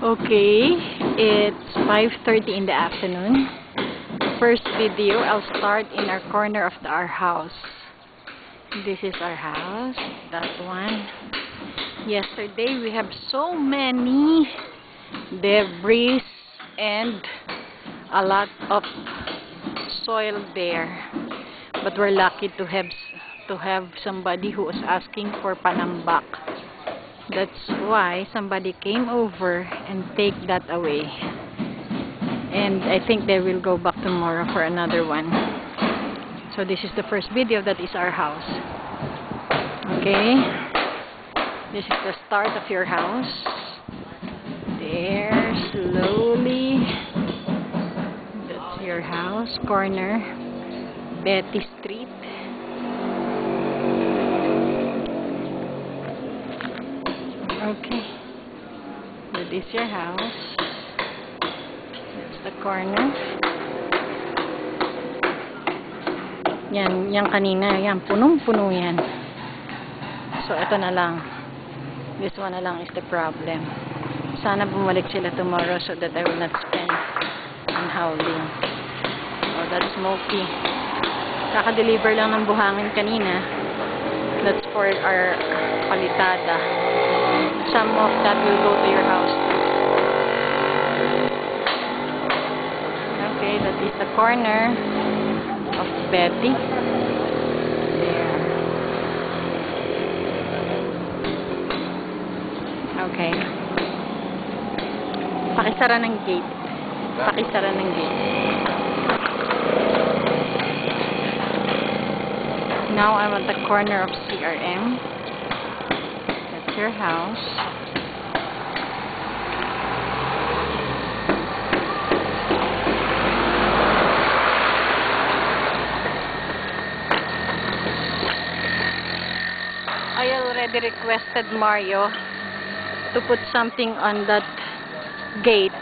Okay, it's 5:30 in the afternoon. First video, I'll start in our corner of our house. This is our house, that one. Yesterday, we have so many debris and a lot of soil there. But we're lucky to have somebody who was asking for panambak. That's why somebody came over and take that away. And I think they will go back tomorrow for another one. So this is the first video. That is our house. Okay. This is the start of your house. There, slowly. That's your house. Corner. Betty Street. Okay. That is your house. That's the corner. Yan kanina. Yan, punong-puno yan. So, ito na lang. This one na lang is the problem. Sana bumalik sila tomorrow so that I will not spend on howling. Oh, that's smoky. Kaka-deliver lang ng buhangin kanina. That's for our palitada. Some of that will go to your house. Okay, that is the corner of Betty. There. Okay. Pakisara ng gate. Pakisara ng gate. Now I'm at the corner of CRM. That's your house. I already requested Mario to put something on that gate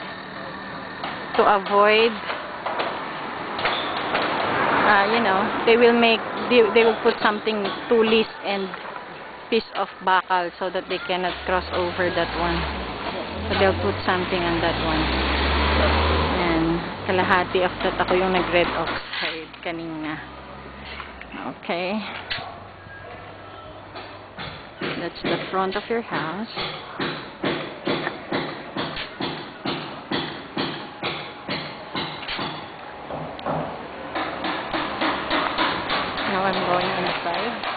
to avoid, they will put something, tulis and piece of bakal so that they cannot cross over that one. So they'll put something on that one. And kalahati of that ako yung nag-red oxide kanina. Okay. That's the front of your house. Now I'm going inside.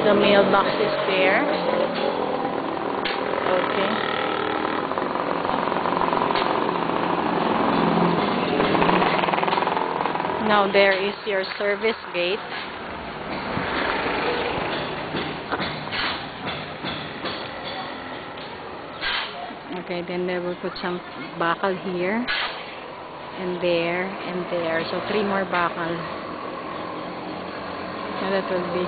The mailbox is there. Okay. Now there is your service gate. Okay, then they will put some bakal here and there and there. So 3 more bakal. So that will be.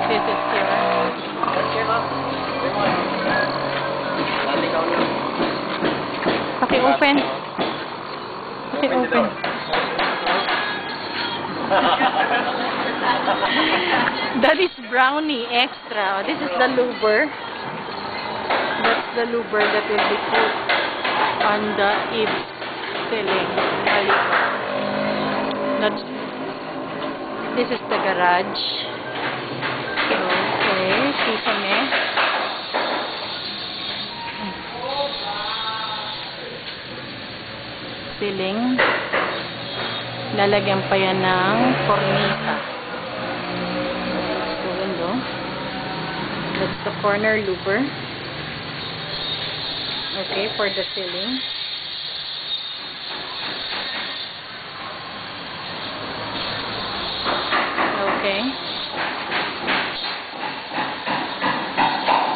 This is here. Paki-open. Paki-open. That is brownie extra. This is the louver. That's the louver that will be put on the eave ceiling. This is the garage. Okay, sisame. Ceiling. Lalagyan pa yan ng cornisa. That's the window. That's the corner louver. Okay, for the ceiling. Okay.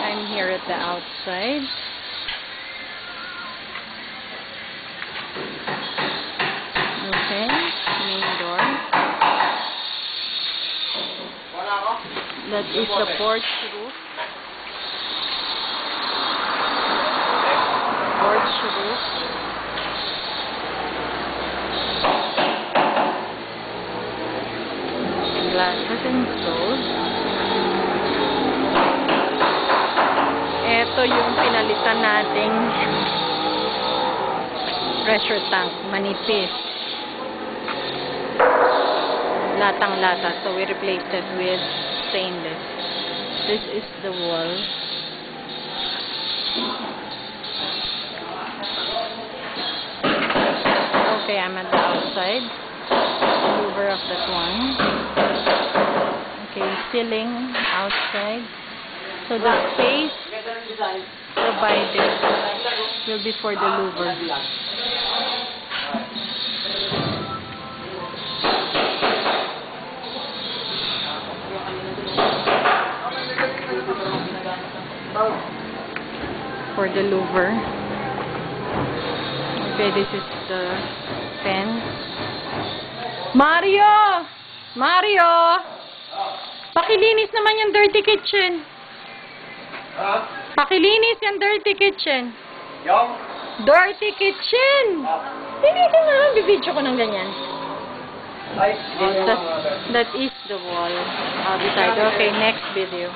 I'm here at the outside. Okay, main door. That is the porch roof. Porch roof. glasses installed. Ito yung pinalitan nating pressure tank, manipis. Latang-lata, so we replaced it with stainless. This is the wall. Okay, I'm at the outside. Louver of that one. Okay, ceiling outside. So the space provided will be for the louver. For the louver. Okay, this is the fence. Mario! Mario! Pakilinis naman yung dirty kitchen. Pakilinis yung dirty kitchen. Dirty kitchen! Linisin nga, bibidyo ko ng ganyan. That is the wall outside. Okay, next video.